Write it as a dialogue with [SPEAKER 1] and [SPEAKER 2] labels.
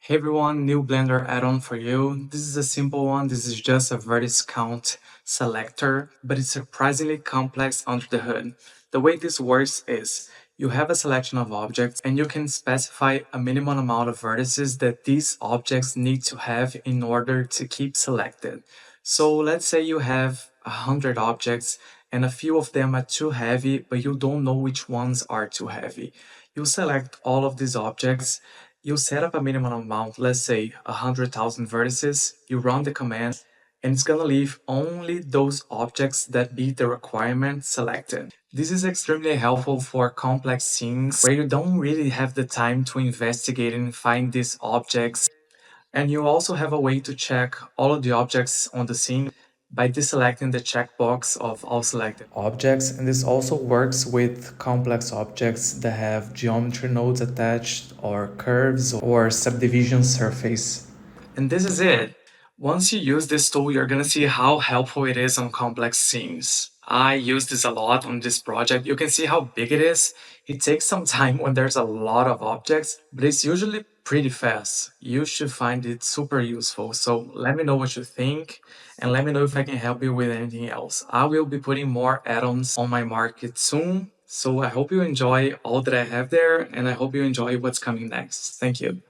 [SPEAKER 1] Hey everyone, new Blender add-on for you. This is a simple one. This is just a Vertice Count selector, but it's surprisingly complex under the hood. The way this works is you have a selection of objects and you can specify a minimum amount of vertices that these objects need to have in order to keep selected. So let's say you have 100 objects and a few of them are too heavy, but you don't know which ones are too heavy. You select all of these objects, you set up a minimum amount, let's say 100,000 vertices, you run the command, and it's gonna leave only those objects that meet the requirement selected. This is extremely helpful for complex scenes where you don't really have the time to investigate and find these objects. And you also have a way to check all of the objects on the scene by deselecting the checkbox of all selected objects. And this also works with complex objects that have geometry nodes attached, or curves, or subdivision surface. And this is it. Once you use this tool, you're gonna see how helpful it is on complex scenes. I use this a lot on this project. You can see how big it is. It takes some time when there's a lot of objects, but it's usually pretty fast. You should find it super useful. So let me know what you think and let me know if I can help you with anything else. I will be putting more add-ons on my market soon. So I hope you enjoy all that I have there and I hope you enjoy what's coming next. Thank you.